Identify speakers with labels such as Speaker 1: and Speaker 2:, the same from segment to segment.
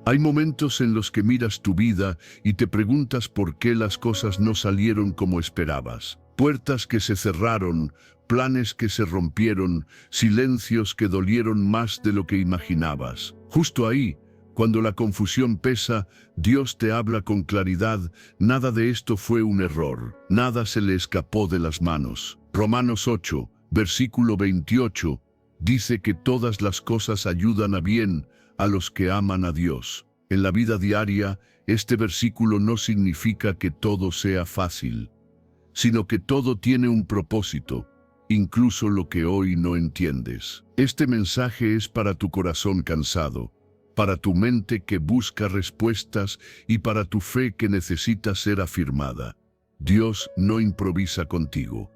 Speaker 1: Hay momentos en los que miras tu vida y te preguntas por qué las cosas no salieron como esperabas. Puertas que se cerraron, planes que se rompieron, silencios que dolieron más de lo que imaginabas. Justo ahí, cuando la confusión pesa, Dios te habla con claridad. Nada de esto fue un error, nada se le escapó de las manos. Romanos 8, versículo 28, dice que todas las cosas ayudan a bien a los que aman a Dios. En la vida diaria, este versículo no significa que todo sea fácil, sino que todo tiene un propósito, incluso lo que hoy no entiendes. Este mensaje es para tu corazón cansado, para tu mente que busca respuestas y para tu fe que necesita ser afirmada. Dios no improvisa contigo.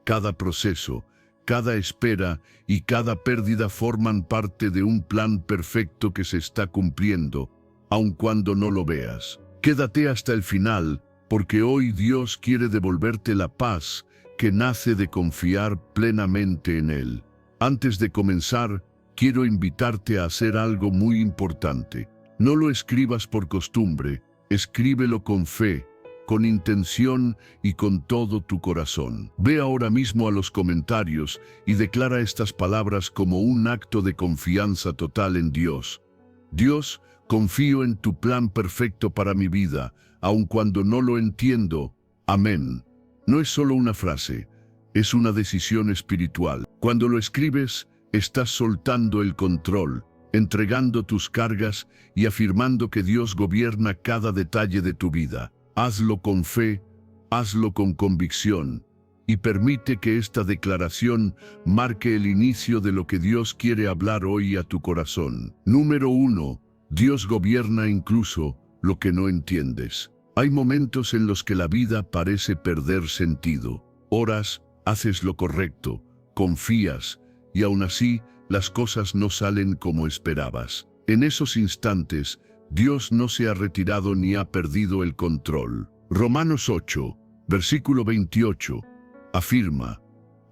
Speaker 1: Cada proceso, cada espera y cada pérdida forman parte de un plan perfecto que se está cumpliendo, aun cuando no lo veas. Quédate hasta el final, porque hoy Dios quiere devolverte la paz que nace de confiar plenamente en Él. Antes de comenzar, quiero invitarte a hacer algo muy importante. No lo escribas por costumbre, escríbelo con fe, con intención y con todo tu corazón. Ve ahora mismo a los comentarios y declara estas palabras como un acto de confianza total en Dios. Dios, confío en tu plan perfecto para mi vida, aun cuando no lo entiendo. Amén. No es solo una frase, es una decisión espiritual. Cuando lo escribes, estás soltando el control, entregando tus cargas y afirmando que Dios gobierna cada detalle de tu vida. Hazlo con fe, hazlo con convicción, y permite que esta declaración marque el inicio de lo que Dios quiere hablar hoy a tu corazón. Número 1. Dios gobierna incluso lo que no entiendes. Hay momentos en los que la vida parece perder sentido. Oras, haces lo correcto, confías, y aún así las cosas no salen como esperabas. En esos instantes, Dios no se ha retirado ni ha perdido el control. Romanos 8, versículo 28, afirma: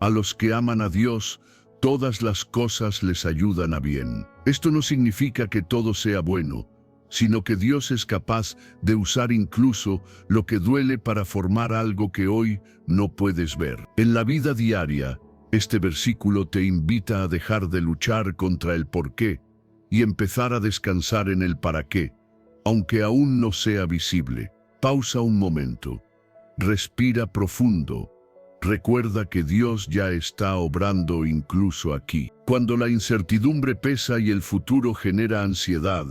Speaker 1: a los que aman a Dios, todas las cosas les ayudan a bien. Esto no significa que todo sea bueno, sino que Dios es capaz de usar incluso lo que duele para formar algo que hoy no puedes ver. En la vida diaria, este versículo te invita a dejar de luchar contra el por qué y empezar a descansar en el para qué, aunque aún no sea visible. Pausa un momento. Respira profundo. Recuerda que Dios ya está obrando incluso aquí. Cuando la incertidumbre pesa y el futuro genera ansiedad,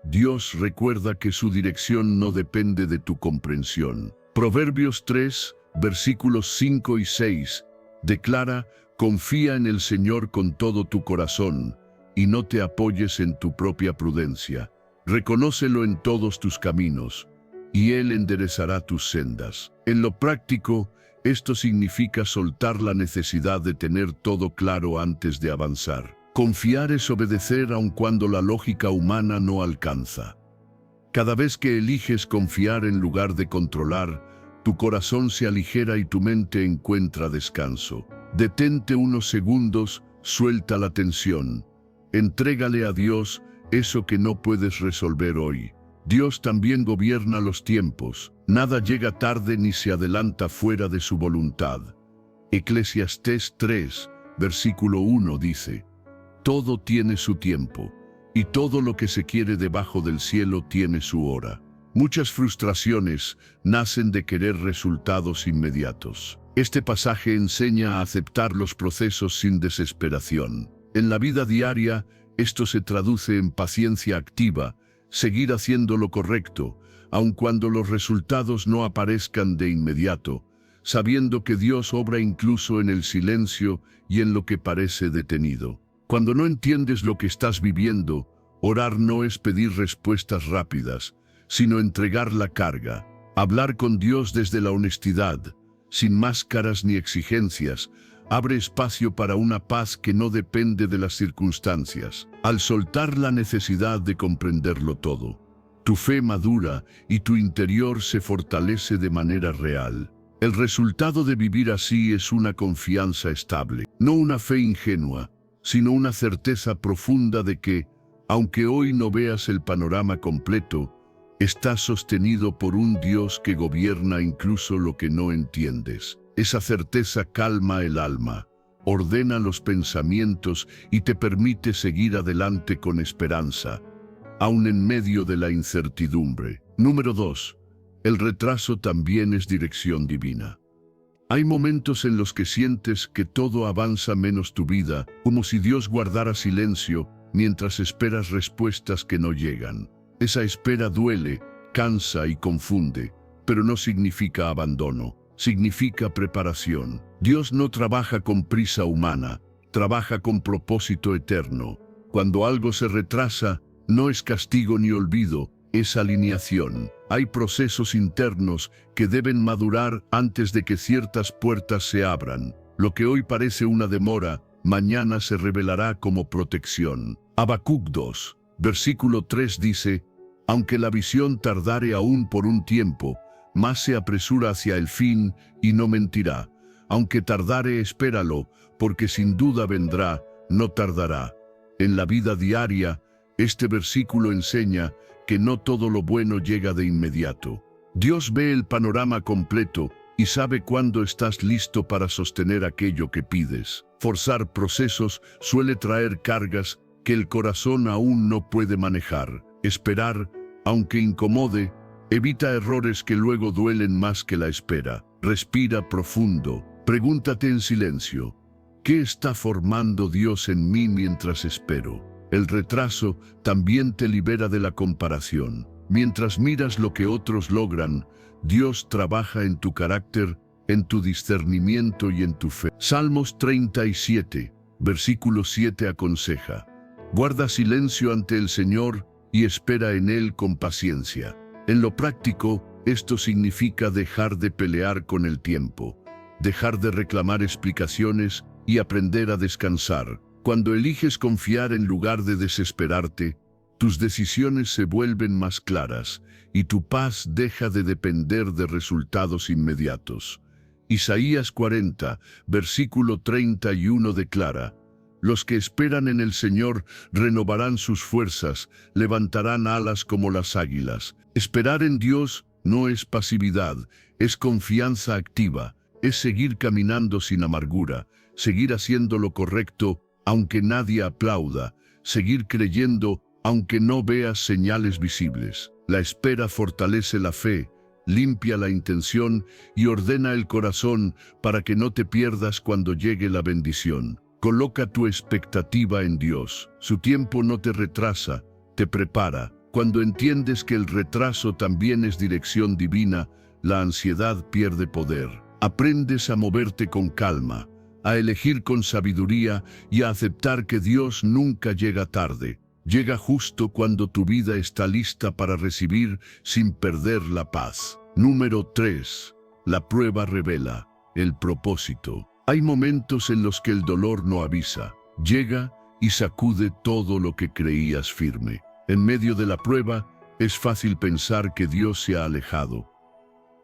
Speaker 1: Dios recuerda que su dirección no depende de tu comprensión. Proverbios 3, versículos 5 y 6, declara: confía en el Señor con todo tu corazón, y no te apoyes en tu propia prudencia. Reconócelo en todos tus caminos, y Él enderezará tus sendas. En lo práctico, esto significa soltar la necesidad de tener todo claro antes de avanzar. Confiar es obedecer aun cuando la lógica humana no alcanza. Cada vez que eliges confiar en lugar de controlar, tu corazón se aligera y tu mente encuentra descanso. Detente unos segundos, suelta la tensión. Entrégale a Dios eso que no puedes resolver hoy. Dios también gobierna los tiempos. Nada llega tarde ni se adelanta fuera de su voluntad. Eclesiastés 3, versículo 1 dice: todo tiene su tiempo, y todo lo que se quiere debajo del cielo tiene su hora. Muchas frustraciones nacen de querer resultados inmediatos. Este pasaje enseña a aceptar los procesos sin desesperación. En la vida diaria, esto se traduce en paciencia activa, seguir haciendo lo correcto, aun cuando los resultados no aparezcan de inmediato, sabiendo que Dios obra incluso en el silencio y en lo que parece detenido. Cuando no entiendes lo que estás viviendo, orar no es pedir respuestas rápidas, sino entregar la carga. Hablar con Dios desde la honestidad, sin máscaras ni exigencias, abre espacio para una paz que no depende de las circunstancias. Al soltar la necesidad de comprenderlo todo, tu fe madura y tu interior se fortalece de manera real. El resultado de vivir así es una confianza estable, no una fe ingenua, sino una certeza profunda de que, Aunque hoy no veas el panorama completo, estás sostenido por un Dios que gobierna incluso lo que no entiendes. Esa certeza calma el alma, ordena los pensamientos y te permite seguir adelante con esperanza, aun en medio de la incertidumbre. Número 2. El retraso también es dirección divina. Hay momentos en los que sientes que todo avanza menos tu vida, como si Dios guardara silencio mientras esperas respuestas que no llegan. Esa espera duele, cansa y confunde, pero no significa abandono, significa preparación. Dios no trabaja con prisa humana, trabaja con propósito eterno. Cuando algo se retrasa, no es castigo ni olvido, es alineación. Hay procesos internos que deben madurar antes de que ciertas puertas se abran. Lo que hoy parece una demora, mañana se revelará como protección. Habacuc 2, versículo 3 dice: aunque la visión tardare aún por un tiempo, más se apresura hacia el fin y no mentirá. Aunque tardare, espéralo, porque sin duda vendrá, no tardará. En la vida diaria, este versículo enseña que no todo lo bueno llega de inmediato. Dios ve el panorama completo y sabe cuándo estás listo para sostener aquello que pides. Forzar procesos suele traer cargas que el corazón aún no puede manejar. Esperar, aunque incomode, evita errores que luego duelen más que la espera. Respira profundo. Pregúntate en silencio: ¿qué está formando Dios en mí mientras espero? El retraso también te libera de la comparación. Mientras miras lo que otros logran, Dios trabaja en tu carácter, en tu discernimiento y en tu fe. Salmos 37, versículo 7 aconseja: guarda silencio ante el Señor y espera en Él con paciencia. En lo práctico, esto significa dejar de pelear con el tiempo, dejar de reclamar explicaciones y aprender a descansar. Cuando eliges confiar en lugar de desesperarte, tus decisiones se vuelven más claras y tu paz deja de depender de resultados inmediatos. Isaías 40, versículo 31 declara: los que esperan en el Señor renovarán sus fuerzas, levantarán alas como las águilas. Esperar en Dios no es pasividad, es confianza activa, es seguir caminando sin amargura, seguir haciendo lo correcto aunque nadie aplauda, seguir creyendo aunque no veas señales visibles. La espera fortalece la fe, limpia la intención y ordena el corazón para que no te pierdas cuando llegue la bendición. Coloca tu expectativa en Dios. Su tiempo no te retrasa, te prepara. Cuando entiendes que el retraso también es dirección divina, la ansiedad pierde poder. Aprendes a moverte con calma, a elegir con sabiduría y a aceptar que Dios nunca llega tarde. Llega justo cuando tu vida está lista para recibir sin perder la paz. Número 3. La prueba revela el propósito. Hay momentos en los que el dolor no avisa. Llega y sacude todo lo que creías firme. En medio de la prueba, es fácil pensar que Dios se ha alejado.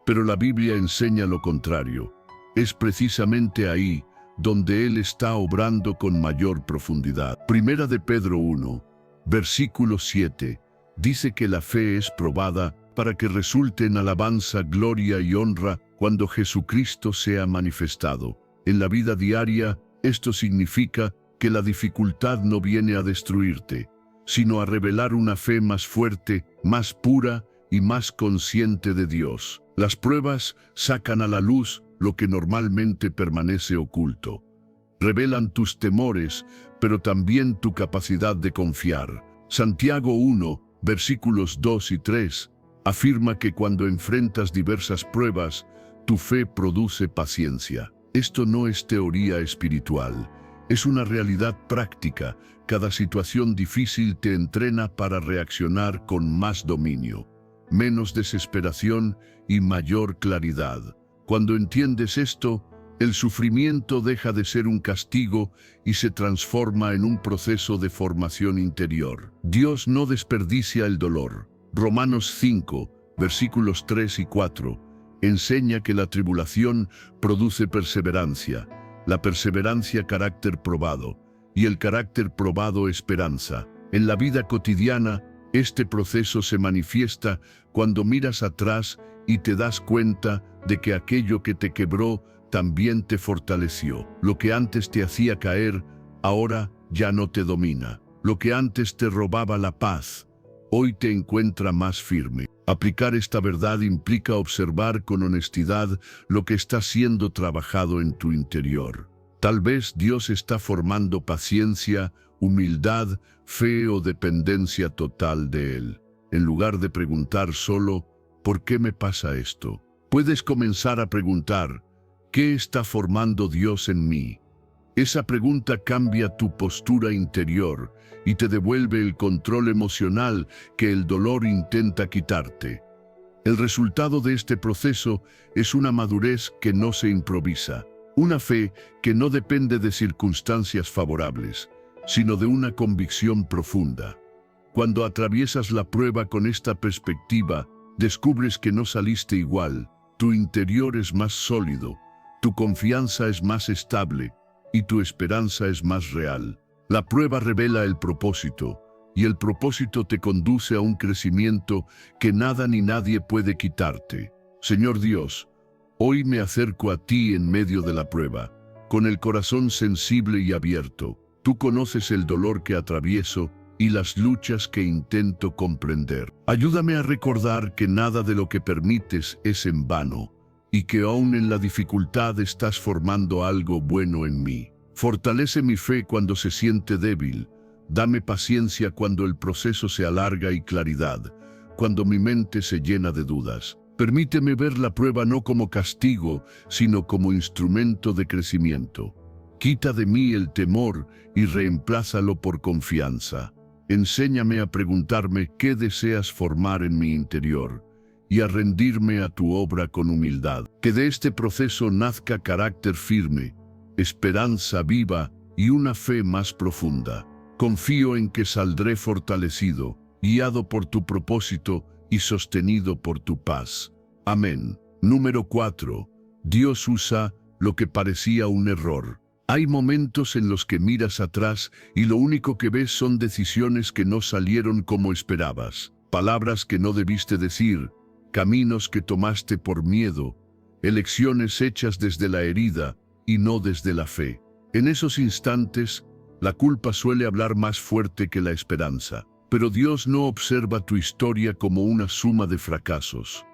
Speaker 1: Pero la Biblia enseña lo contrario. Es precisamente ahí donde Él está obrando con mayor profundidad. Primera de Pedro 1, versículo 7, dice que la fe es probada para que resulte en alabanza, gloria y honra cuando Jesucristo sea manifestado. En la vida diaria, esto significa que la dificultad no viene a destruirte, sino a revelar una fe más fuerte, más pura y más consciente de Dios. Las pruebas sacan a la luz lo que normalmente permanece oculto. Revelan tus temores, pero también tu capacidad de confiar. Santiago 1, versículos 2 y 3, afirma que cuando enfrentas diversas pruebas, tu fe produce paciencia. Esto no es teoría espiritual, es una realidad práctica. Cada situación difícil te entrena para reaccionar con más dominio, menos desesperación y mayor claridad. Cuando entiendes esto, el sufrimiento deja de ser un castigo y se transforma en un proceso de formación interior. Dios no desperdicia el dolor. Romanos 5, versículos 3 y 4, enseña que la tribulación produce perseverancia, la perseverancia carácter probado, y el carácter probado esperanza. En la vida cotidiana, este proceso se manifiesta cuando miras atrás y te das cuenta de que aquello que te quebró también te fortaleció. Lo que antes te hacía caer, ahora ya no te domina. Lo que antes te robaba la paz, hoy te encuentra más firme. Aplicar esta verdad implica observar con honestidad lo que está siendo trabajado en tu interior. Tal vez Dios está formando paciencia, humildad, fe o dependencia total de Él. En lugar de preguntar solo, ¿por qué me pasa esto?, puedes comenzar a preguntar, ¿qué está formando Dios en mí? Esa pregunta cambia tu postura interior y te devuelve el control emocional que el dolor intenta quitarte. El resultado de este proceso es una madurez que no se improvisa, una fe que no depende de circunstancias favorables, sino de una convicción profunda. Cuando atraviesas la prueba con esta perspectiva, descubres que no saliste igual, tu interior es más sólido, tu confianza es más estable y tu esperanza es más real. La prueba revela el propósito, y el propósito te conduce a un crecimiento que nada ni nadie puede quitarte. Señor Dios, hoy me acerco a ti en medio de la prueba, con el corazón sensible y abierto. Tú conoces el dolor que atravieso y las luchas que intento comprender. Ayúdame a recordar que nada de lo que permites es en vano, y que aún en la dificultad estás formando algo bueno en mí. Fortalece mi fe cuando se siente débil. Dame paciencia cuando el proceso se alarga y claridad, cuando mi mente se llena de dudas. Permíteme ver la prueba no como castigo, sino como instrumento de crecimiento. Quita de mí el temor y reemplázalo por confianza. Enséñame a preguntarme qué deseas formar en mi interior y a rendirme a tu obra con humildad. Que de este proceso nazca carácter firme, esperanza viva y una fe más profunda. Confío en que saldré fortalecido, guiado por tu propósito y sostenido por tu paz. Amén. Número 4. Dios usa lo que parecía un error. Hay momentos en los que miras atrás y lo único que ves son decisiones que no salieron como esperabas, palabras que no debiste decir, caminos que tomaste por miedo, elecciones hechas desde la herida y no desde la fe. En esos instantes, la culpa suele hablar más fuerte que la esperanza. Pero Dios no observa tu historia como una suma de fracasos.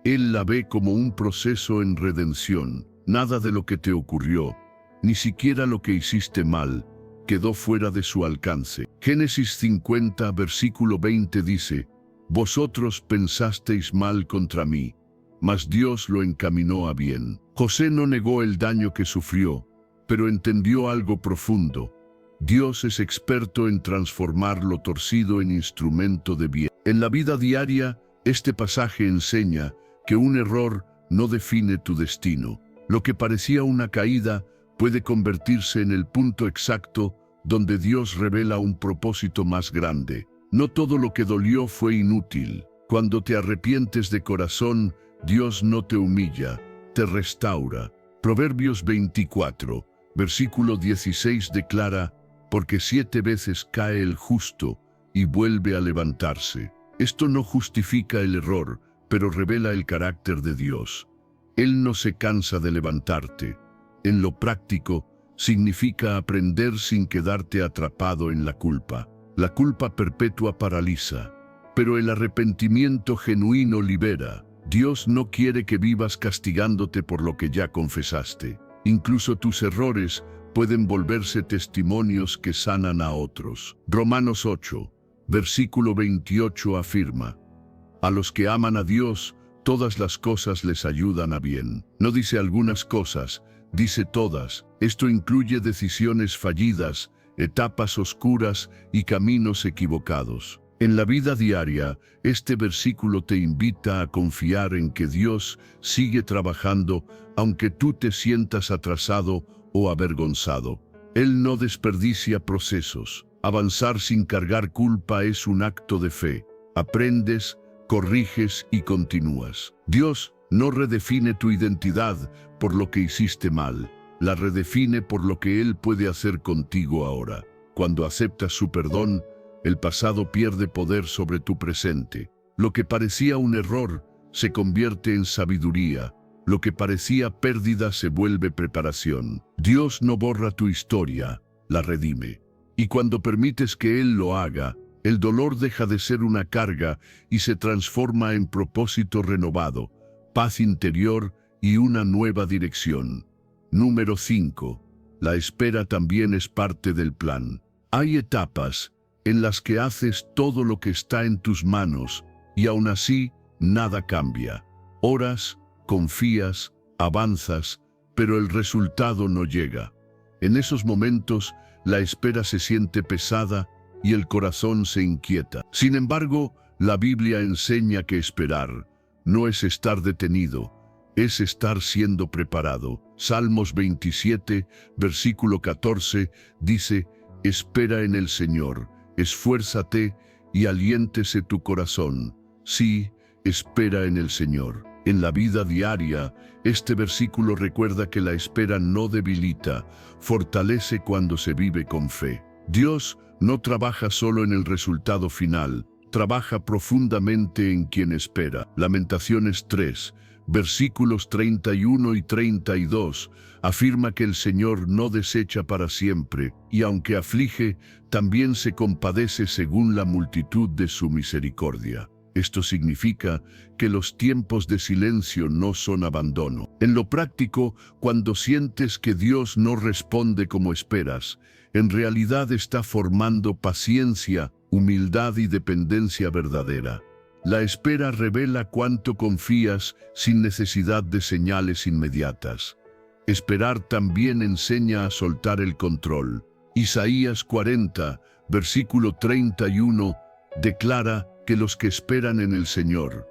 Speaker 1: Él la ve como un proceso en redención. Nada de lo que te ocurrió, ni siquiera lo que hiciste mal, quedó fuera de su alcance. Génesis 50, versículo 20 dice, «Vosotros pensasteis mal contra mí, mas Dios lo encaminó a bien». José no negó el daño que sufrió, pero entendió algo profundo. Dios es experto en transformar lo torcido en instrumento de bien. En la vida diaria, este pasaje enseña que un error no define tu destino. Lo que parecía una caída puede convertirse en el punto exacto donde Dios revela un propósito más grande. No todo lo que dolió fue inútil. Cuando te arrepientes de corazón, Dios no te humilla, te restaura. Proverbios 24, versículo 16 declara, «Porque 7 veces cae el justo y vuelve a levantarse». Esto no justifica el error, pero revela el carácter de Dios. Él no se cansa de levantarte. En lo práctico, significa aprender sin quedarte atrapado en la culpa. La culpa perpetua paraliza, pero el arrepentimiento genuino libera. Dios no quiere que vivas castigándote por lo que ya confesaste. Incluso tus errores pueden volverse testimonios que sanan a otros. Romanos 8, versículo 28 afirma, «A los que aman a Dios, todas las cosas les ayudan a bien». No dice algunas cosas, dice todas. Esto incluye decisiones fallidas, etapas oscuras y caminos equivocados. En la vida diaria, este versículo te invita a confiar en que Dios sigue trabajando aunque tú te sientas atrasado o avergonzado. Él no desperdicia procesos. Avanzar sin cargar culpa es un acto de fe. Aprendes, corriges y continúas. Dios no redefine tu identidad por lo que hiciste mal. La redefine por lo que Él puede hacer contigo ahora. Cuando aceptas su perdón, El pasado pierde poder sobre tu presente. Lo que parecía un error se convierte en sabiduría. Lo que parecía pérdida se vuelve preparación. Dios no borra tu historia, la redime. Y cuando permites que Él lo haga, el dolor deja de ser una carga y se transforma en propósito renovado, paz interior y una nueva dirección. Número 5. La espera también es parte del plan. Hay etapas en las que haces todo lo que está en tus manos y aún así nada cambia. Oras, confías, avanzas, pero el resultado no llega. En esos momentos, la espera se siente pesada y el corazón se inquieta. Sin embargo, la Biblia enseña que esperar no es estar detenido, es estar siendo preparado. Salmos 27, versículo 14, dice: espera en el Señor, esfuérzate y aliéntese tu corazón. Sí, espera en el Señor. En la vida diaria, este versículo recuerda que la espera no debilita, fortalece cuando se vive con fe. Dios no trabaja solo en el resultado final, trabaja profundamente en quien espera. Lamentaciones 3, versículos 31 y 32, afirma que el Señor no desecha para siempre, y aunque aflige, también se compadece según la multitud de su misericordia. Esto significa que los tiempos de silencio no son abandono. En lo práctico, cuando sientes que Dios no responde como esperas, en realidad está formando paciencia, humildad y dependencia verdadera. La espera revela cuánto confías sin necesidad de señales inmediatas. Esperar también enseña a soltar el control. Isaías 40, versículo 31, declara que los que esperan en el Señor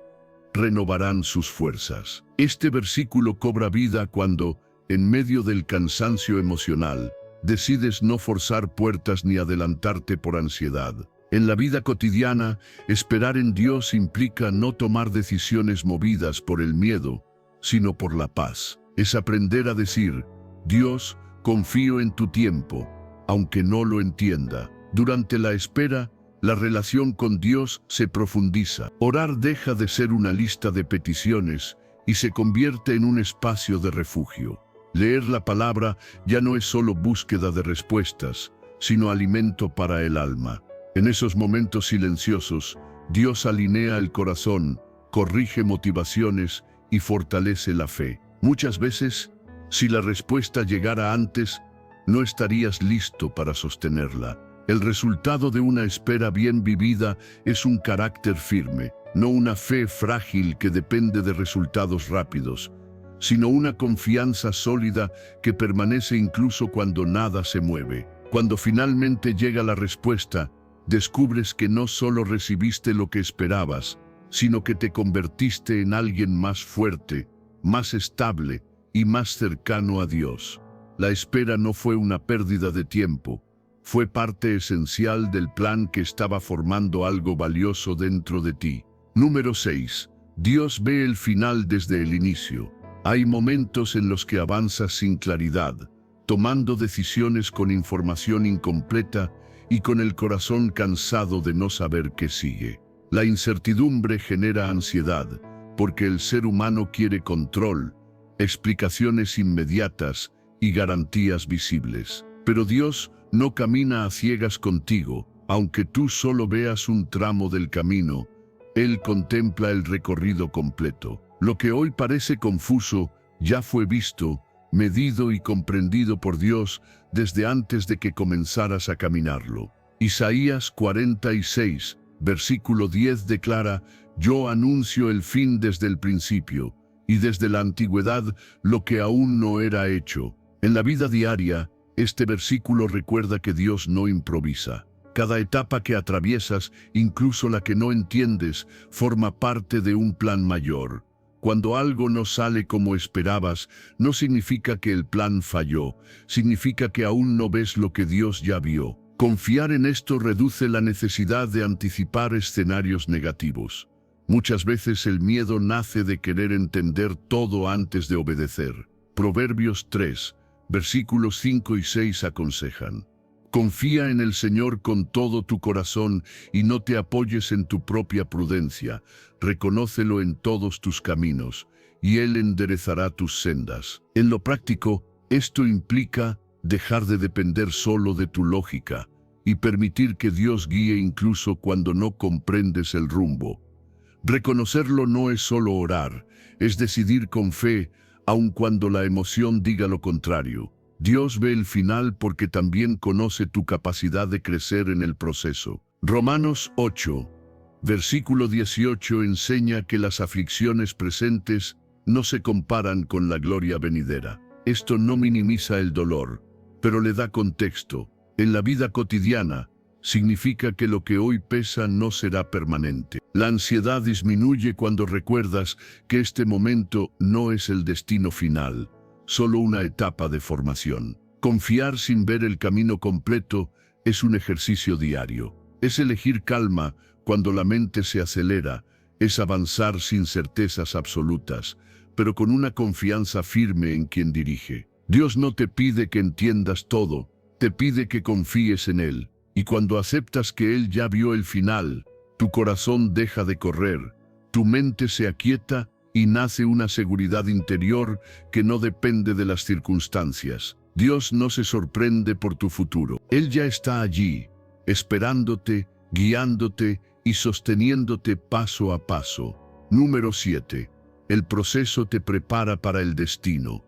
Speaker 1: renovarán sus fuerzas. Este versículo cobra vida cuando, en medio del cansancio emocional, decides no forzar puertas ni adelantarte por ansiedad. En la vida cotidiana, esperar en Dios implica no tomar decisiones movidas por el miedo, sino por la paz. Es aprender a decir: Dios, confío en tu tiempo, aunque no lo entienda. Durante la espera, la relación con Dios se profundiza. Orar deja de ser una lista de peticiones y se convierte en un espacio de refugio. Leer la palabra ya no es solo búsqueda de respuestas, sino alimento para el alma. En esos momentos silenciosos, Dios alinea el corazón, corrige motivaciones y fortalece la fe. Muchas veces, si la respuesta llegara antes, no estarías listo para sostenerla. El resultado de una espera bien vivida es un carácter firme, no una fe frágil que depende de resultados rápidos, sino una confianza sólida que permanece incluso cuando nada se mueve. Cuando finalmente llega la respuesta, descubres que no solo recibiste lo que esperabas, sino que te convertiste en alguien más fuerte, más estable y más cercano a Dios. La espera no fue una pérdida de tiempo, fue parte esencial del plan que estaba formando algo valioso dentro de ti. Número 6. Dios ve el final desde el inicio. Hay momentos en los que avanzas sin claridad, tomando decisiones con información incompleta y con el corazón cansado de no saber qué sigue. La incertidumbre genera ansiedad, porque el ser humano quiere control, explicaciones inmediatas y garantías visibles. Pero Dios no camina a ciegas contigo, aunque tú solo veas un tramo del camino. Él contempla el recorrido completo. Lo que hoy parece confuso ya fue visto, medido y comprendido por Dios desde antes de que comenzaras a caminarlo. Isaías 46, versículo 10 declara: Yo anuncio el fin desde el principio, y desde la antigüedad lo que aún no era hecho. En la vida diaria, este versículo recuerda que Dios no improvisa. Cada etapa que atraviesas, incluso la que no entiendes, forma parte de un plan mayor. Cuando algo no sale como esperabas, no significa que el plan falló, significa que aún no ves lo que Dios ya vio. Confiar en esto reduce la necesidad de anticipar escenarios negativos. Muchas veces el miedo nace de querer entender todo antes de obedecer. Proverbios 3, versículos 5 y 6 aconsejan: Confía en el Señor con todo tu corazón y no te apoyes en tu propia prudencia. Reconócelo en todos tus caminos, y Él enderezará tus sendas. En lo práctico, esto implica dejar de depender solo de tu lógica y permitir que Dios guíe incluso cuando no comprendes el rumbo. Reconocerlo no es solo orar, es decidir con fe, aun cuando la emoción diga lo contrario. Dios ve el final porque también conoce tu capacidad de crecer en el proceso. Romanos 8, versículo 18 enseña que las aflicciones presentes no se comparan con la gloria venidera. Esto no minimiza el dolor, pero le da contexto. En la vida cotidiana, significa que lo que hoy pesa no será permanente. La ansiedad disminuye cuando recuerdas que este momento no es el destino final, solo una etapa de formación. Confiar sin ver el camino completo es un ejercicio diario. Es elegir calma cuando la mente se acelera, es avanzar sin certezas absolutas, pero con una confianza firme en quien dirige. Dios no te pide que entiendas todo, te pide que confíes en Él. Y cuando aceptas que Él ya vio el final, tu corazón deja de correr, tu mente se aquieta y nace una seguridad interior que no depende de las circunstancias. Dios no se sorprende por tu futuro. Él ya está allí, esperándote, guiándote y sosteniéndote paso a paso. Número 7. El proceso te prepara para el destino.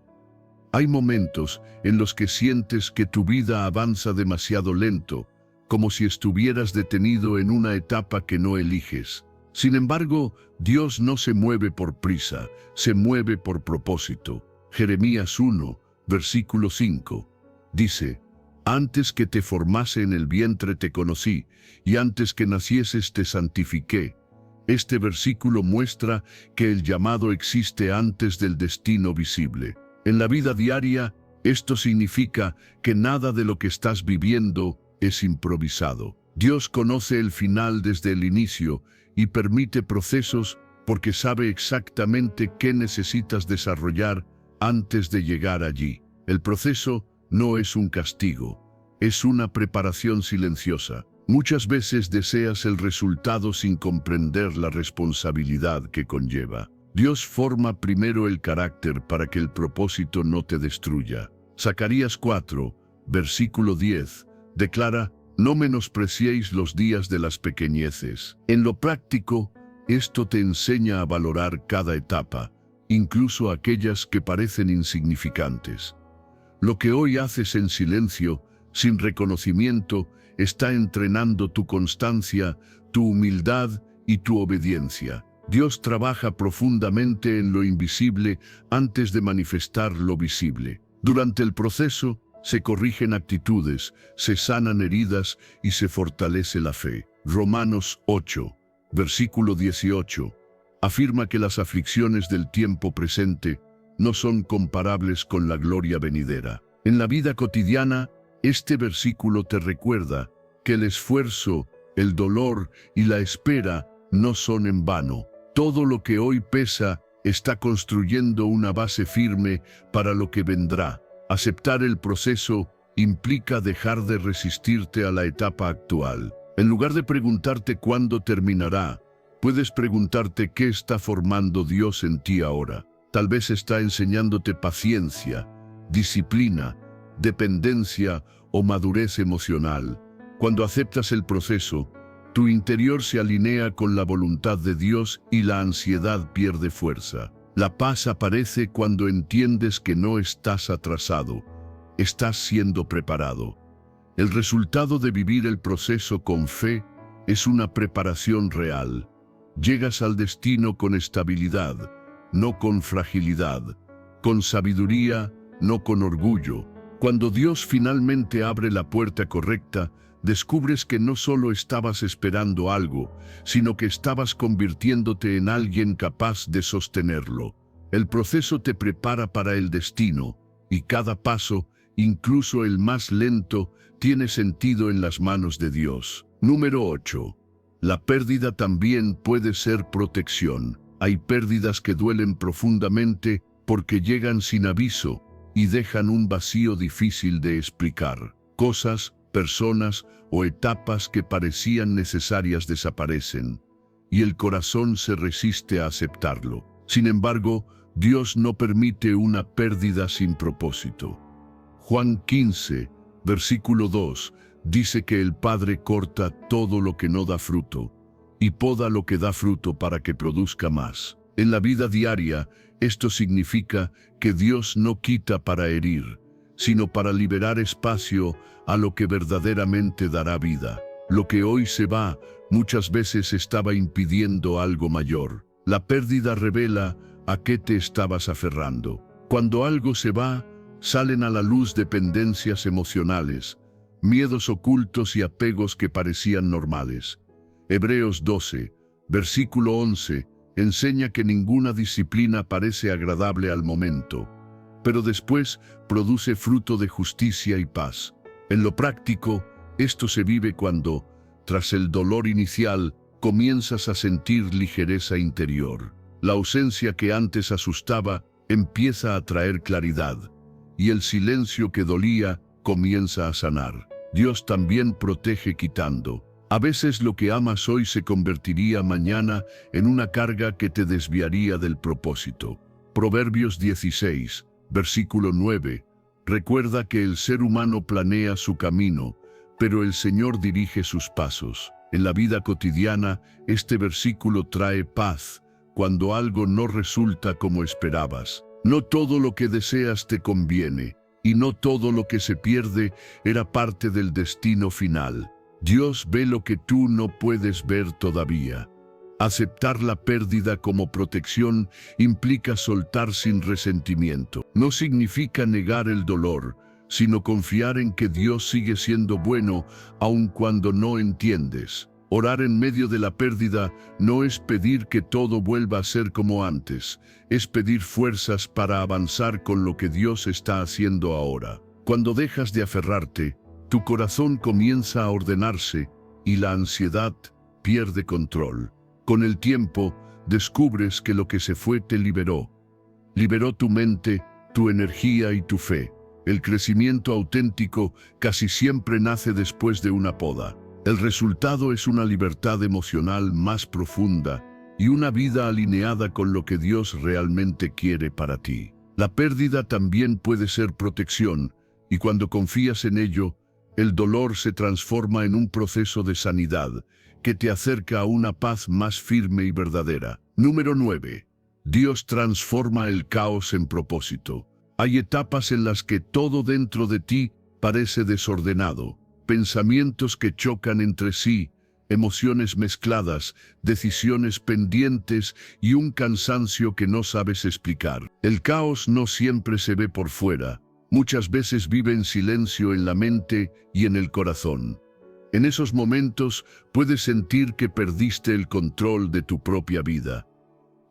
Speaker 1: Hay momentos en los que sientes que tu vida avanza demasiado lento, como si estuvieras detenido en una etapa que no eliges. Sin embargo, Dios no se mueve por prisa, se mueve por propósito. Jeremías 1, versículo 5, dice: «Antes que te formase en el vientre te conocí, y antes que nacieses te santifiqué». Este versículo muestra que el llamado existe antes del destino visible. En la vida diaria, esto significa que nada de lo que estás viviendo es improvisado. Dios conoce el final desde el inicio y permite procesos porque sabe exactamente qué necesitas desarrollar antes de llegar allí. El proceso no es un castigo, es una preparación silenciosa. Muchas veces deseas el resultado sin comprender la responsabilidad que conlleva. Dios forma primero el carácter para que el propósito no te destruya. Zacarías 4, versículo 10, declara: «No menospreciéis los días de las pequeñeces». En lo práctico, esto te enseña a valorar cada etapa, incluso aquellas que parecen insignificantes. Lo que hoy haces en silencio, sin reconocimiento, está entrenando tu constancia, tu humildad y tu obediencia. Dios trabaja profundamente en lo invisible antes de manifestar lo visible. Durante el proceso, se corrigen actitudes, se sanan heridas y se fortalece la fe. Romanos 8, versículo 18, afirma que las aflicciones del tiempo presente no son comparables con la gloria venidera. En la vida cotidiana, este versículo te recuerda que el esfuerzo, el dolor y la espera no son en vano. Todo lo que hoy pesa está construyendo una base firme para lo que vendrá. Aceptar el proceso implica dejar de resistirte a la etapa actual. En lugar de preguntarte cuándo terminará, puedes preguntarte qué está formando Dios en ti ahora. Tal vez está enseñándote paciencia, disciplina, dependencia o madurez emocional. Cuando aceptas el proceso, tu interior se alinea con la voluntad de Dios y la ansiedad pierde fuerza. La paz aparece cuando entiendes que no estás atrasado, estás siendo preparado. El resultado de vivir el proceso con fe es una preparación real. Llegas al destino con estabilidad, no con fragilidad, con sabiduría, no con orgullo. Cuando Dios finalmente abre la puerta correcta, descubres que no solo estabas esperando algo, sino que estabas convirtiéndote en alguien capaz de sostenerlo. El proceso te prepara para el destino, y cada paso, incluso el más lento, tiene sentido en las manos de Dios. Número 8. La pérdida también puede ser protección. Hay pérdidas que duelen profundamente porque llegan sin aviso y dejan un vacío difícil de explicar. Cosas personas o etapas que parecían necesarias desaparecen, y el corazón se resiste a aceptarlo. Sin embargo, Dios no permite una pérdida sin propósito. Juan 15, versículo 2, dice que el Padre corta todo lo que no da fruto y poda lo que da fruto para que produzca más. En la vida diaria, esto significa que Dios no quita para herir, sino para liberar espacio a lo que verdaderamente dará vida. Lo que hoy se va, muchas veces estaba impidiendo algo mayor. La pérdida revela a qué te estabas aferrando. Cuando algo se va, salen a la luz dependencias emocionales, miedos ocultos y apegos que parecían normales. Hebreos 12, versículo 11, enseña que ninguna disciplina parece agradable al momento, pero después produce fruto de justicia y paz. En lo práctico, esto se vive cuando, tras el dolor inicial, comienzas a sentir ligereza interior. La ausencia que antes asustaba empieza a traer claridad, y el silencio que dolía comienza a sanar. Dios también protege quitando. A veces lo que amas hoy se convertiría mañana en una carga que te desviaría del propósito. Proverbios 16, versículo 9, recuerda que el ser humano planea su camino, pero el Señor dirige sus pasos. En la vida cotidiana, este versículo trae paz cuando algo no resulta como esperabas. No todo lo que deseas te conviene, y no todo lo que se pierde era parte del destino final. Dios ve lo que tú no puedes ver todavía. Aceptar la pérdida como protección implica soltar sin resentimiento. No significa negar el dolor, sino confiar en que Dios sigue siendo bueno aun cuando no entiendes. Orar en medio de la pérdida no es pedir que todo vuelva a ser como antes, es pedir fuerzas para avanzar con lo que Dios está haciendo ahora. Cuando dejas de aferrarte, tu corazón comienza a ordenarse y la ansiedad pierde control. Con el tiempo, descubres que lo que se fue te liberó. Liberó tu mente, tu energía y tu fe. El crecimiento auténtico casi siempre nace después de una poda. El resultado es una libertad emocional más profunda y una vida alineada con lo que Dios realmente quiere para ti. La pérdida también puede ser protección, y cuando confías en ello, el dolor se transforma en un proceso de sanidad que te acerca a una paz más firme y verdadera. Número 9. Dios transforma el caos en propósito. Hay etapas en las que todo dentro de ti parece desordenado. Pensamientos que chocan entre sí, emociones mezcladas, decisiones pendientes y un cansancio que no sabes explicar. El caos no siempre se ve por fuera. Muchas veces vive en silencio en la mente y en el corazón. En esos momentos puedes sentir que perdiste el control de tu propia vida.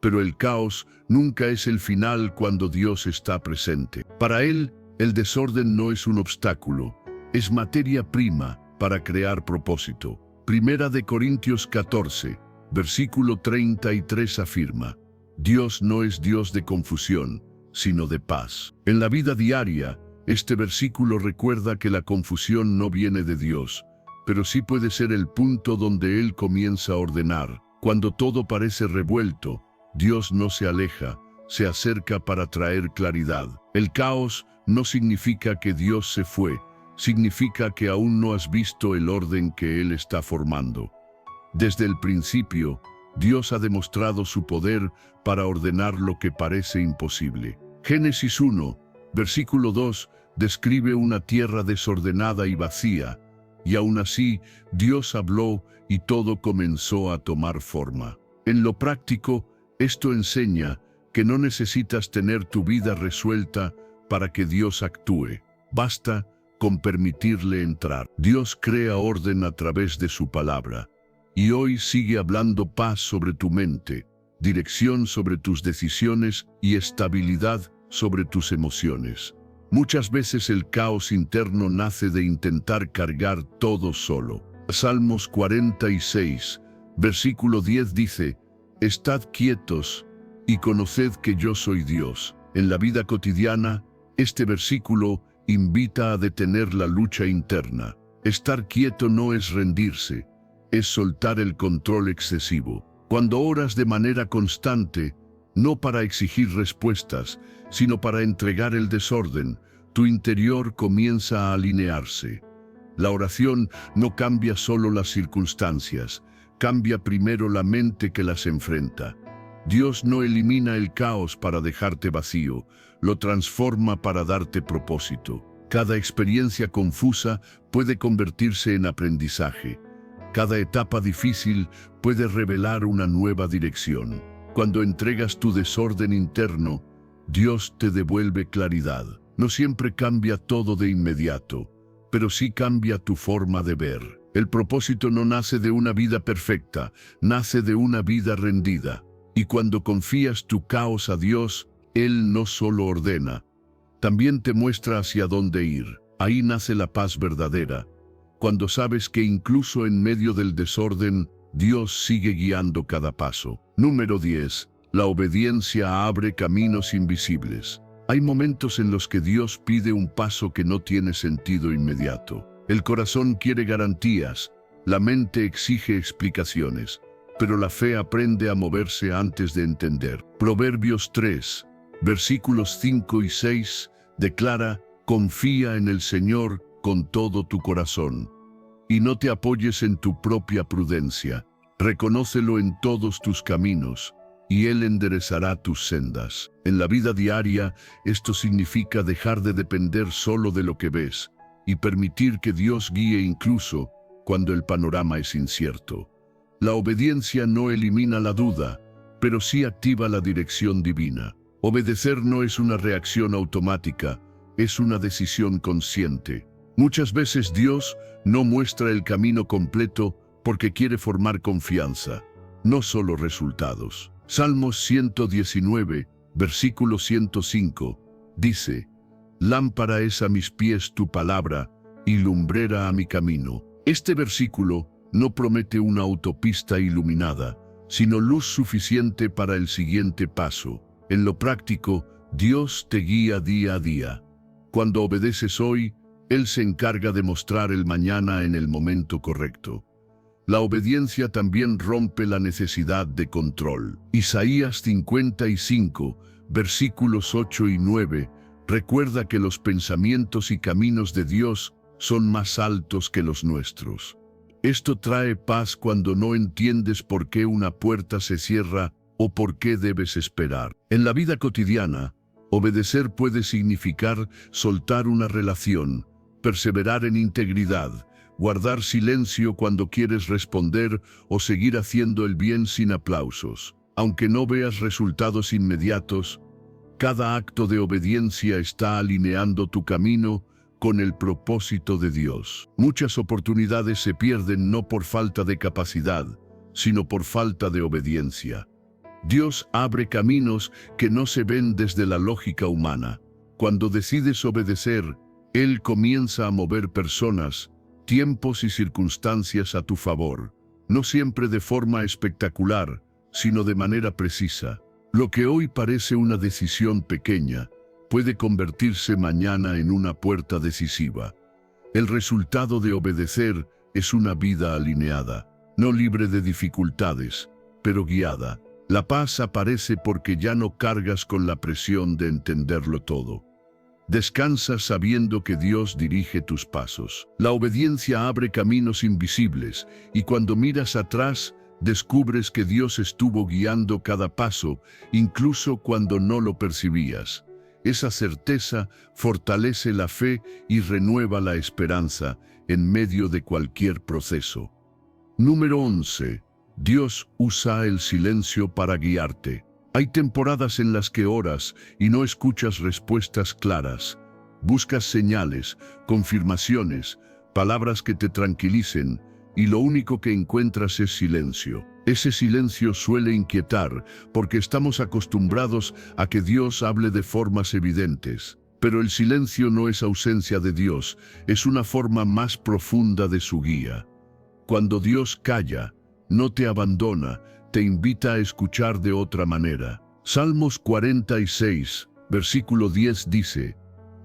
Speaker 1: Pero el caos nunca es el final cuando Dios está presente. Para Él, el desorden no es un obstáculo, es materia prima para crear propósito. Primera de Corintios 14, versículo 33 afirma: Dios no es Dios de confusión, sino de paz. En la vida diaria, este versículo recuerda que la confusión no viene de Dios, pero sí puede ser el punto donde Él comienza a ordenar. Cuando todo parece revuelto, Dios no se aleja, se acerca para traer claridad. El caos no significa que Dios se fue, significa que aún no has visto el orden que Él está formando. Desde el principio, Dios ha demostrado su poder para ordenar lo que parece imposible. Génesis 1, versículo 2, describe una tierra desordenada y vacía, y aún así Dios habló y todo comenzó a tomar forma. En lo práctico, esto enseña que no necesitas tener tu vida resuelta para que Dios actúe. Basta con permitirle entrar. Dios crea orden a través de su palabra, y hoy sigue hablando paz sobre tu mente, dirección sobre tus decisiones y estabilidad sobre tus emociones. Muchas veces el caos interno nace de intentar cargar todo solo. Salmos 46, versículo 10 dice: Estad quietos y conoced que yo soy Dios. En la vida cotidiana, este versículo invita a detener la lucha interna. Estar quieto no es rendirse, es soltar el control excesivo. Cuando oras de manera constante, no para exigir respuestas, sino para entregar el desorden, tu interior comienza a alinearse. La oración no cambia solo las circunstancias, cambia primero la mente que las enfrenta. Dios no elimina el caos para dejarte vacío, lo transforma para darte propósito. Cada experiencia confusa puede convertirse en aprendizaje. Cada etapa difícil puede revelar una nueva dirección. Cuando entregas tu desorden interno, Dios te devuelve claridad. No siempre cambia todo de inmediato, pero sí cambia tu forma de ver. El propósito no nace de una vida perfecta, nace de una vida rendida. Y cuando confías tu caos a Dios, Él no solo ordena, también te muestra hacia dónde ir. Ahí nace la paz verdadera, cuando sabes que incluso en medio del desorden, Dios sigue guiando cada paso. Número 10. La obediencia abre caminos invisibles. Hay momentos en los que Dios pide un paso que no tiene sentido inmediato. El corazón quiere garantías, la mente exige explicaciones, pero la fe aprende a moverse antes de entender. Proverbios 3, versículos 5 y 6, declara: confía en el Señor con todo tu corazón, y no te apoyes en tu propia prudencia. Reconócelo en todos tus caminos, y Él enderezará tus sendas. En la vida diaria, esto significa dejar de depender solo de lo que ves, y permitir que Dios guíe incluso cuando el panorama es incierto. La obediencia no elimina la duda, pero sí activa la dirección divina. Obedecer no es una reacción automática, es una decisión consciente. Muchas veces Dios no muestra el camino completo porque quiere formar confianza, no solo resultados. Salmos 119, versículo 105, dice: lámpara es a mis pies tu palabra y lumbrera a mi camino. Este versículo no promete una autopista iluminada, sino luz suficiente para el siguiente paso. En lo práctico, Dios te guía día a día. Cuando obedeces hoy, Él se encarga de mostrar el mañana en el momento correcto. La obediencia también rompe la necesidad de control. Isaías 55, versículos 8 y 9, recuerda que los pensamientos y caminos de Dios son más altos que los nuestros. Esto trae paz cuando no entiendes por qué una puerta se cierra o por qué debes esperar. En la vida cotidiana, obedecer puede significar soltar una relación, perseverar en integridad, guardar silencio cuando quieres responder o seguir haciendo el bien sin aplausos. Aunque no veas resultados inmediatos, cada acto de obediencia está alineando tu camino con el propósito de Dios. Muchas oportunidades se pierden no por falta de capacidad, sino por falta de obediencia. Dios abre caminos que no se ven desde la lógica humana. Cuando decides obedecer, Él comienza a mover personas, tiempos y circunstancias a tu favor, no siempre de forma espectacular, sino de manera precisa. Lo que hoy parece una decisión pequeña, puede convertirse mañana en una puerta decisiva. El resultado de obedecer es una vida alineada, no libre de dificultades, pero guiada. La paz aparece porque ya no cargas con la presión de entenderlo todo. Descansas sabiendo que Dios dirige tus pasos. La obediencia abre caminos invisibles, y cuando miras atrás, descubres que Dios estuvo guiando cada paso, incluso cuando no lo percibías. Esa certeza fortalece la fe y renueva la esperanza en medio de cualquier proceso. Número 11. Dios usa el silencio para guiarte. Hay temporadas en las que oras y no escuchas respuestas claras. Buscas señales, confirmaciones, palabras que te tranquilicen, y lo único que encuentras es silencio. Ese silencio suele inquietar porque estamos acostumbrados a que Dios hable de formas evidentes. Pero el silencio no es ausencia de Dios, es una forma más profunda de su guía. Cuando Dios calla, no te abandona, te invita a escuchar de otra manera. Salmos 46, versículo 10 dice: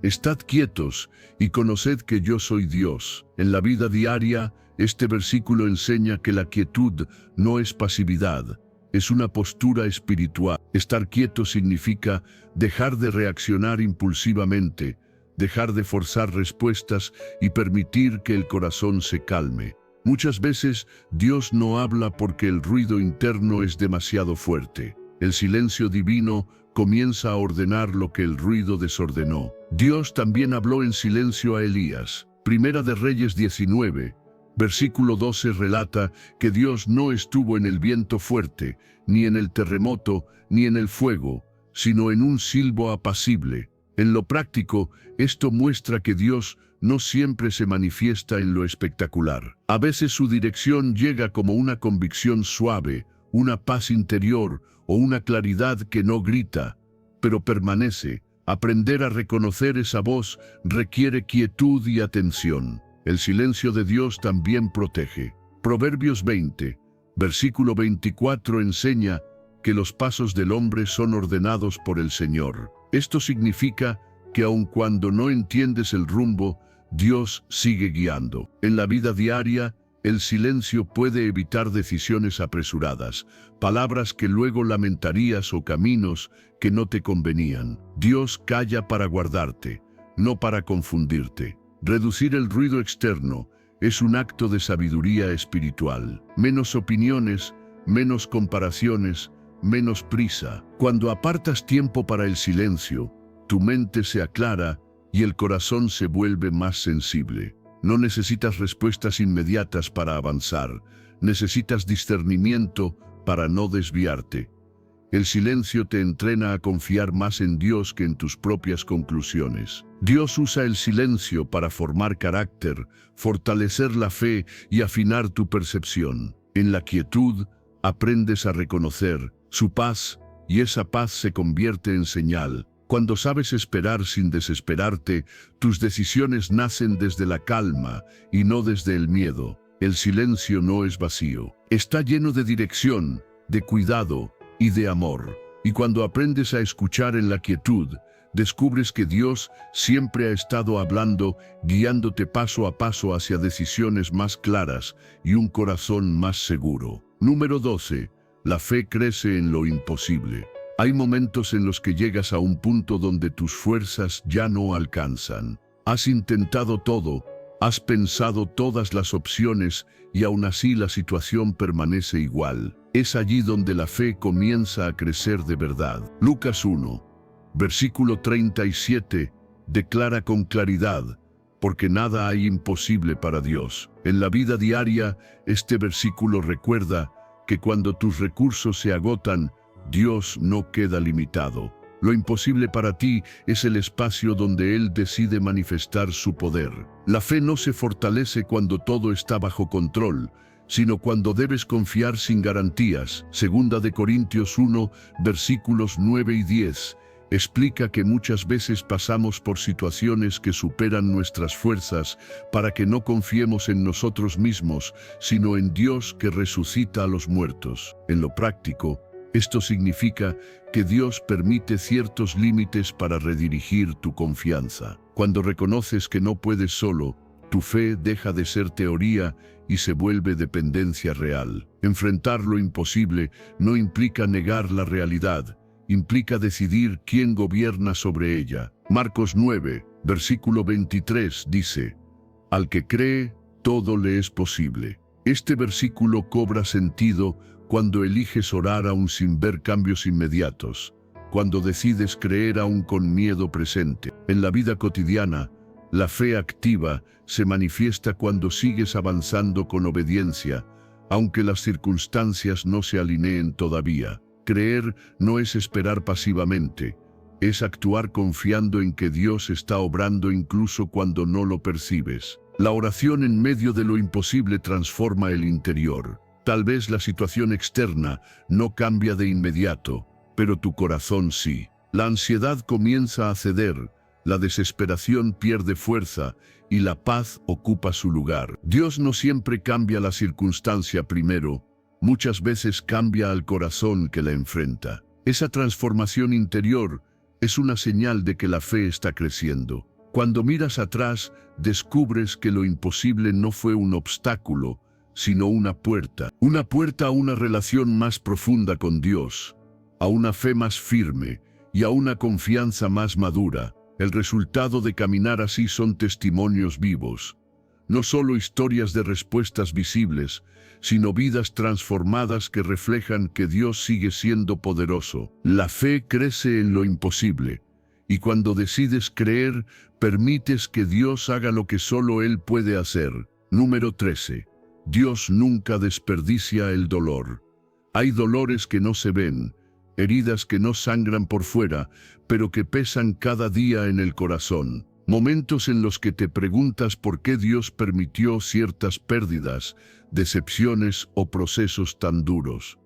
Speaker 1: Estad quietos y conoced que yo soy Dios. En la vida diaria, este versículo enseña que la quietud no es pasividad, es una postura espiritual. Estar quieto significa dejar de reaccionar impulsivamente, dejar de forzar respuestas y permitir que el corazón se calme. Muchas veces Dios no habla porque el ruido interno es demasiado fuerte. El silencio divino comienza a ordenar lo que el ruido desordenó. Dios también habló en silencio a Elías. Primera de Reyes 19, versículo 12 relata que Dios no estuvo en el viento fuerte, ni en el terremoto, ni en el fuego, sino en un silbo apacible. En lo práctico, esto muestra que Dios no siempre se manifiesta en lo espectacular. A veces su dirección llega como una convicción suave, una paz interior o una claridad que no grita, pero permanece. Aprender a reconocer esa voz requiere quietud y atención. El silencio de Dios también protege. Proverbios 20, versículo 24 enseña que los pasos del hombre son ordenados por el Señor. Esto significa que aun cuando no entiendes el rumbo, Dios sigue guiando. En la vida diaria, el silencio puede evitar decisiones apresuradas, palabras que luego lamentarías o caminos que no te convenían. Dios calla para guardarte, no para confundirte. Reducir el ruido externo es un acto de sabiduría espiritual. Menos opiniones, menos comparaciones, menos prisa. Cuando apartas tiempo para el silencio, tu mente se aclara y el corazón se vuelve más sensible. No necesitas respuestas inmediatas para avanzar, necesitas discernimiento para no desviarte. El silencio te entrena a confiar más en Dios que en tus propias conclusiones. Dios usa el silencio para formar carácter, fortalecer la fe y afinar tu percepción. En la quietud, aprendes a reconocer su paz y esa paz se convierte en señal. Cuando sabes esperar sin desesperarte, tus decisiones nacen desde la calma y no desde el miedo. El silencio no es vacío. Está lleno de dirección, de cuidado y de amor. Y cuando aprendes a escuchar en la quietud, descubres que Dios siempre ha estado hablando, guiándote paso a paso hacia decisiones más claras y un corazón más seguro. Número 12. La fe crece en lo imposible. Hay momentos en los que llegas a un punto donde tus fuerzas ya no alcanzan. Has intentado todo, has pensado todas las opciones y aún así la situación permanece igual. Es allí donde la fe comienza a crecer de verdad. Lucas 1, versículo 37, declara con claridad, porque nada hay imposible para Dios. En la vida diaria, este versículo recuerda que cuando tus recursos se agotan, Dios no queda limitado. Lo imposible para ti es el espacio donde Él decide manifestar su poder. La fe no se fortalece cuando todo está bajo control, sino cuando debes confiar sin garantías. Segunda de Corintios 1, versículos 9 y 10, explica que muchas veces pasamos por situaciones que superan nuestras fuerzas para que no confiemos en nosotros mismos, sino en Dios que resucita a los muertos. En lo práctico, esto significa que Dios permite ciertos límites para redirigir tu confianza. Cuando reconoces que no puedes solo, tu fe deja de ser teoría y se vuelve dependencia real. Enfrentar lo imposible no implica negar la realidad, implica decidir quién gobierna sobre ella. Marcos 9, versículo 23 dice, al que cree, todo le es posible. Este versículo cobra sentido cuando eliges orar aún sin ver cambios inmediatos, cuando decides creer aún con miedo presente. En la vida cotidiana, la fe activa se manifiesta cuando sigues avanzando con obediencia, aunque las circunstancias no se alineen todavía. Creer no es esperar pasivamente, es actuar confiando en que Dios está obrando incluso cuando no lo percibes. La oración en medio de lo imposible transforma el interior. Tal vez la situación externa no cambia de inmediato, pero tu corazón sí. La ansiedad comienza a ceder, la desesperación pierde fuerza y la paz ocupa su lugar. Dios no siempre cambia la circunstancia primero, muchas veces cambia al corazón que la enfrenta. Esa transformación interior es una señal de que la fe está creciendo. Cuando miras atrás, descubres que lo imposible no fue un obstáculo, sino una puerta a una relación más profunda con Dios, a una fe más firme y a una confianza más madura. El resultado de caminar así son testimonios vivos, no solo historias de respuestas visibles, sino vidas transformadas que reflejan que Dios sigue siendo poderoso. La fe crece en lo imposible, y cuando decides creer, permites que Dios haga lo que solo Él puede hacer. Número 13. Dios nunca desperdicia el dolor. Hay dolores que no se ven, heridas que no sangran por fuera, pero que pesan cada día en el corazón. Momentos en los que te preguntas por qué Dios permitió ciertas pérdidas, decepciones o procesos tan duros.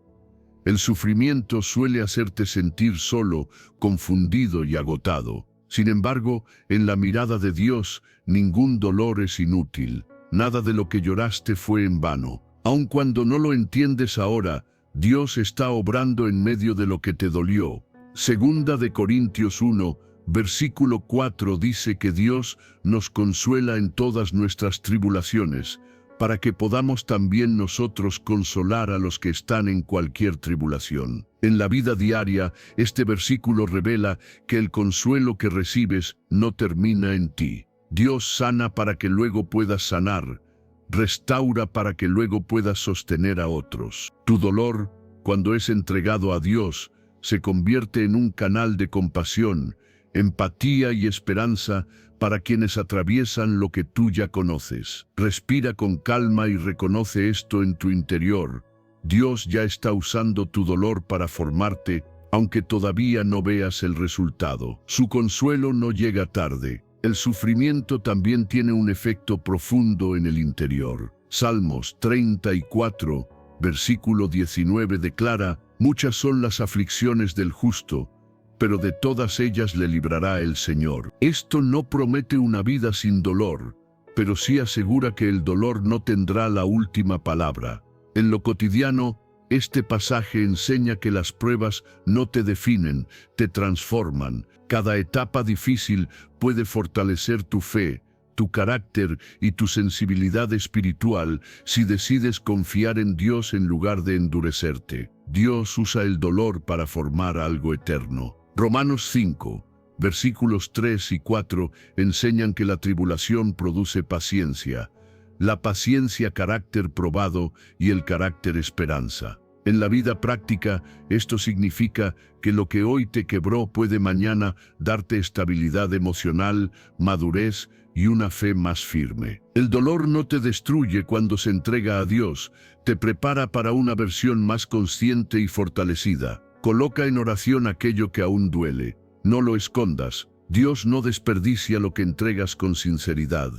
Speaker 1: El sufrimiento suele hacerte sentir solo, confundido y agotado. Sin embargo, en la mirada de Dios, ningún dolor es inútil. Nada de lo que lloraste fue en vano. Aun cuando no lo entiendes ahora, Dios está obrando en medio de lo que te dolió. Segunda de Corintios 1, versículo 4 dice que Dios nos consuela en todas nuestras tribulaciones, para que podamos también nosotros consolar a los que están en cualquier tribulación. En la vida diaria, este versículo revela que el consuelo que recibes no termina en ti. Dios sana para que luego puedas sanar, restaura para que luego puedas sostener a otros. Tu dolor, cuando es entregado a Dios, se convierte en un canal de compasión, empatía y esperanza para quienes atraviesan lo que tú ya conoces. Respira con calma y reconoce esto en tu interior. Dios ya está usando tu dolor para formarte, aunque todavía no veas el resultado. Su consuelo no llega tarde. El sufrimiento también tiene un efecto profundo en el interior. Salmos 34, versículo 19 declara: «Muchas son las aflicciones del justo, pero de todas ellas le librará el Señor». Esto no promete una vida sin dolor, pero sí asegura que el dolor no tendrá la última palabra. En lo cotidiano, este pasaje enseña que las pruebas no te definen, te transforman. Cada etapa difícil puede fortalecer tu fe, tu carácter y tu sensibilidad espiritual si decides confiar en Dios en lugar de endurecerte. Dios usa el dolor para formar algo eterno. Romanos 5, versículos 3 y 4 enseñan que la tribulación produce paciencia, la paciencia carácter probado y el carácter esperanza. En la vida práctica, esto significa que lo que hoy te quebró puede mañana darte estabilidad emocional, madurez y una fe más firme. El dolor no te destruye cuando se entrega a Dios, te prepara para una versión más consciente y fortalecida. Coloca en oración aquello que aún duele. No lo escondas. Dios no desperdicia lo que entregas con sinceridad.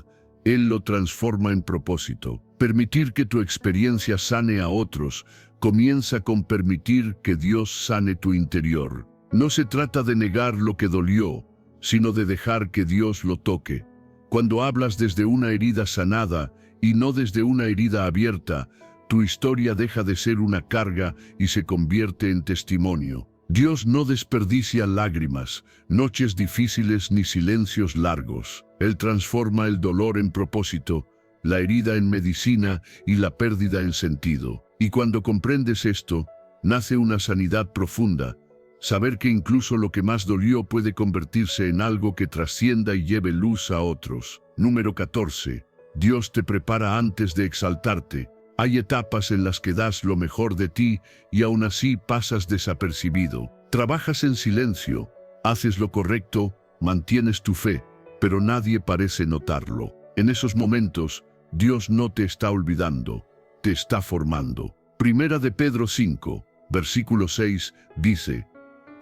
Speaker 1: Él lo transforma en propósito. Permitir que tu experiencia sane a otros comienza con permitir que Dios sane tu interior. No se trata de negar lo que dolió, sino de dejar que Dios lo toque. Cuando hablas desde una herida sanada y no desde una herida abierta, tu historia deja de ser una carga y se convierte en testimonio. Dios no desperdicia lágrimas, noches difíciles ni silencios largos. Él transforma el dolor en propósito, la herida en medicina y la pérdida en sentido. Y cuando comprendes esto, nace una sanidad profunda. Saber que incluso lo que más dolió puede convertirse en algo que trascienda y lleve luz a otros. Número 14. Dios te prepara antes de exaltarte. Hay etapas en las que das lo mejor de ti y aún así pasas desapercibido. Trabajas en silencio, haces lo correcto, mantienes tu fe, pero nadie parece notarlo. En esos momentos, Dios no te está olvidando, te está formando. Primera de Pedro 5, versículo 6, dice: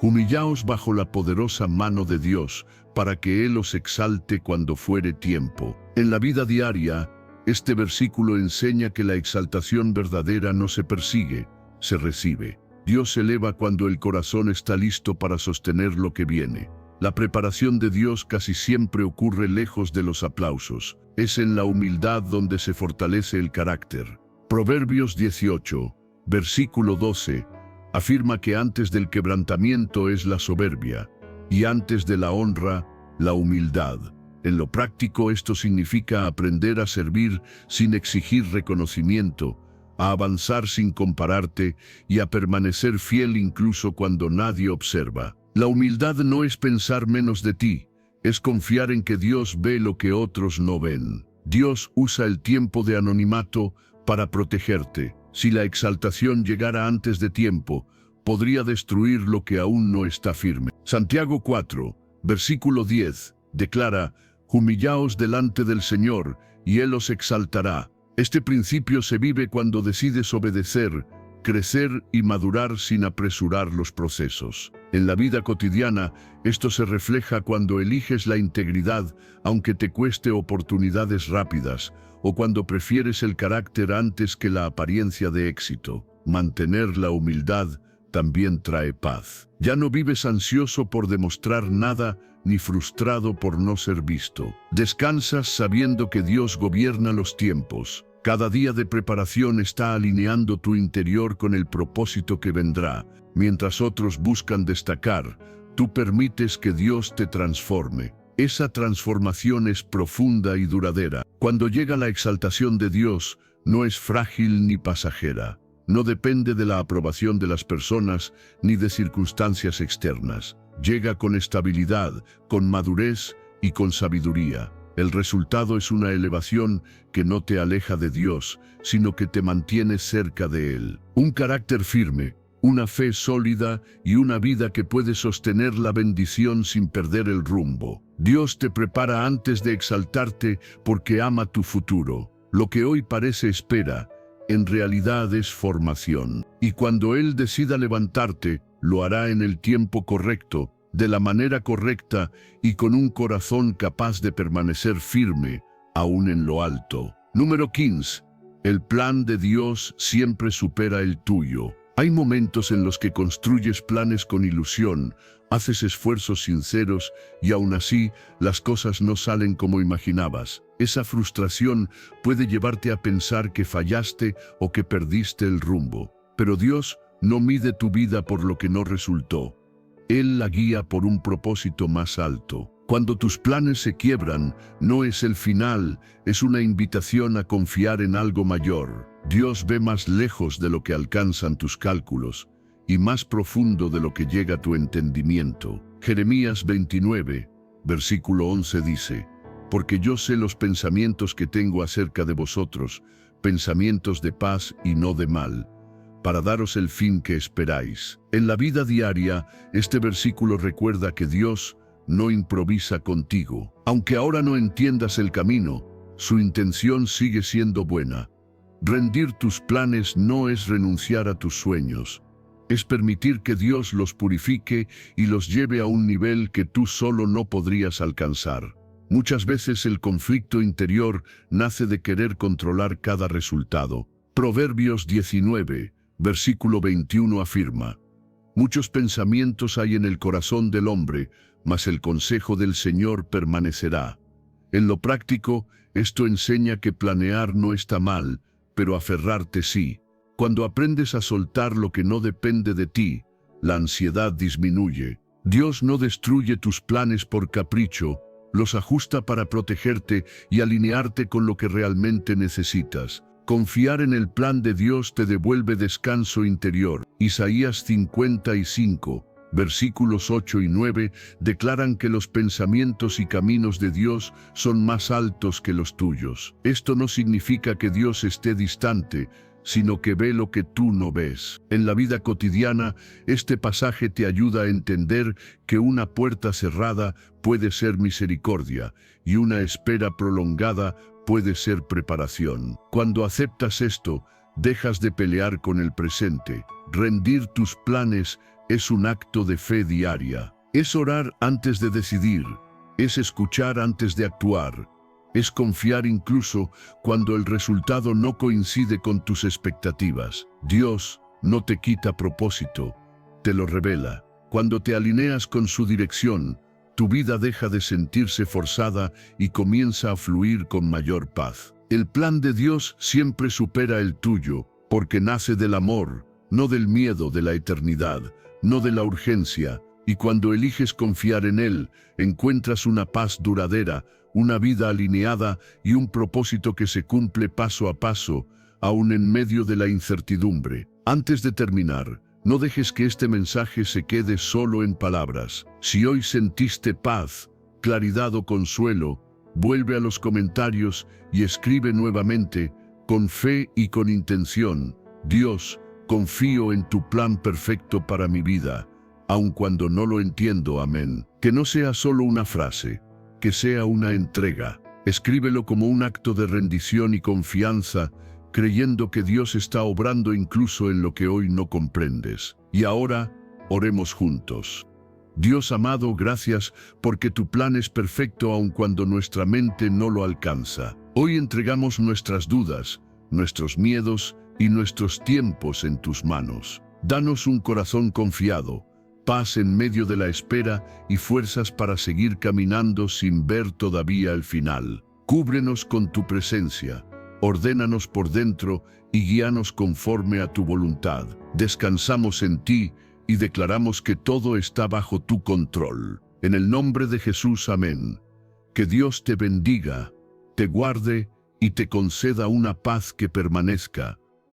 Speaker 1: «Humillaos bajo la poderosa mano de Dios, para que Él os exalte cuando fuere tiempo». En la vida diaria, este versículo enseña que la exaltación verdadera no se persigue, se recibe. Dios se eleva cuando el corazón está listo para sostener lo que viene. La preparación de Dios casi siempre ocurre lejos de los aplausos. Es en la humildad donde se fortalece el carácter. Proverbios 18, versículo 12, afirma que antes del quebrantamiento es la soberbia, y antes de la honra, la humildad. En lo práctico, esto significa aprender a servir sin exigir reconocimiento, a avanzar sin compararte y a permanecer fiel incluso cuando nadie observa. La humildad no es pensar menos de ti, es confiar en que Dios ve lo que otros no ven. Dios usa el tiempo de anonimato para protegerte. Si la exaltación llegara antes de tiempo, podría destruir lo que aún no está firme. Santiago 4, versículo 10, declara: «Humillaos delante del Señor, y Él os exaltará». Este principio se vive cuando decides obedecer, crecer y madurar sin apresurar los procesos. En la vida cotidiana, esto se refleja cuando eliges la integridad, aunque te cueste oportunidades rápidas, o cuando prefieres el carácter antes que la apariencia de éxito. Mantener la humildad también trae paz. Ya no vives ansioso por demostrar nada, ni frustrado por no ser visto. Descansas sabiendo que Dios gobierna los tiempos. Cada día de preparación está alineando tu interior con el propósito que vendrá. Mientras otros buscan destacar, tú permites que Dios te transforme. Esa transformación es profunda y duradera. Cuando llega la exaltación de Dios, no es frágil ni pasajera. No depende de la aprobación de las personas ni de circunstancias externas. Llega con estabilidad, con madurez y con sabiduría. El resultado es una elevación que no te aleja de Dios, sino que te mantiene cerca de Él. Un carácter firme, una fe sólida y una vida que puede sostener la bendición sin perder el rumbo. Dios te prepara antes de exaltarte porque ama tu futuro. Lo que hoy parece espera, en realidad es formación. Y cuando Él decida levantarte, lo hará en el tiempo correcto, de la manera correcta y con un corazón capaz de permanecer firme, aún en lo alto. Número 15. El plan de Dios siempre supera el tuyo. Hay momentos en los que construyes planes con ilusión, haces esfuerzos sinceros y aún así las cosas no salen como imaginabas. Esa frustración puede llevarte a pensar que fallaste o que perdiste el rumbo. Pero Dios no mide tu vida por lo que no resultó. Él la guía por un propósito más alto. Cuando tus planes se quiebran, no es el final, es una invitación a confiar en algo mayor. Dios ve más lejos de lo que alcanzan tus cálculos y más profundo de lo que llega a tu entendimiento. Jeremías 29, versículo 11 dice: «Porque yo sé los pensamientos que tengo acerca de vosotros, pensamientos de paz y no de mal, para daros el fin que esperáis». En la vida diaria, este versículo recuerda que Dios no improvisa contigo. Aunque ahora no entiendas el camino, su intención sigue siendo buena. Rendir tus planes no es renunciar a tus sueños. Es permitir que Dios los purifique y los lleve a un nivel que tú solo no podrías alcanzar. Muchas veces el conflicto interior nace de querer controlar cada resultado. Proverbios 19, versículo 21 afirma: «Muchos pensamientos hay en el corazón del hombre, mas el consejo del Señor permanecerá». En lo práctico, esto enseña que planear no está mal, pero aferrarte sí. Cuando aprendes a soltar lo que no depende de ti, la ansiedad disminuye. Dios no destruye tus planes por capricho, los ajusta para protegerte y alinearte con lo que realmente necesitas. Confiar en el plan de Dios te devuelve descanso interior. Isaías 55, versículos 8 y 9, declaran que los pensamientos y caminos de Dios son más altos que los tuyos. Esto no significa que Dios esté distante, sino que ve lo que tú no ves. En la vida cotidiana, este pasaje te ayuda a entender que una puerta cerrada puede ser misericordia y una espera prolongada puede ser preparación. Cuando aceptas esto, dejas de pelear con el presente. Rendir tus planes es un acto de fe diaria. Es orar antes de decidir, es escuchar antes de actuar, es confiar incluso cuando el resultado no coincide con tus expectativas. Dios no te quita propósito, te lo revela. Cuando te alineas con su dirección, tu vida deja de sentirse forzada y comienza a fluir con mayor paz. El plan de Dios siempre supera el tuyo, porque nace del amor, no del miedo de la eternidad, no de la urgencia, y cuando eliges confiar en Él, encuentras una paz duradera, una vida alineada y un propósito que se cumple paso a paso, aún en medio de la incertidumbre. Antes de terminar, no dejes que este mensaje se quede solo en palabras. Si hoy sentiste paz, claridad o consuelo, vuelve a los comentarios y escribe nuevamente, con fe y con intención: Dios, confío en tu plan perfecto para mi vida, aun cuando no lo entiendo. Amén. Que no sea solo una frase, que sea una entrega. Escríbelo como un acto de rendición y confianza, creyendo que Dios está obrando incluso en lo que hoy no comprendes. Y ahora, oremos juntos. Dios amado, gracias porque tu plan es perfecto aun cuando nuestra mente no lo alcanza. Hoy entregamos nuestras dudas, nuestros miedos y nuestros tiempos en tus manos. Danos un corazón confiado, paz en medio de la espera y fuerzas para seguir caminando sin ver todavía el final. Cúbrenos con tu presencia, ordénanos por dentro y guíanos conforme a tu voluntad. Descansamos en ti y declaramos que todo está bajo tu control. En el nombre de Jesús, amén. Que Dios te bendiga, te guarde y te conceda una paz que permanezca.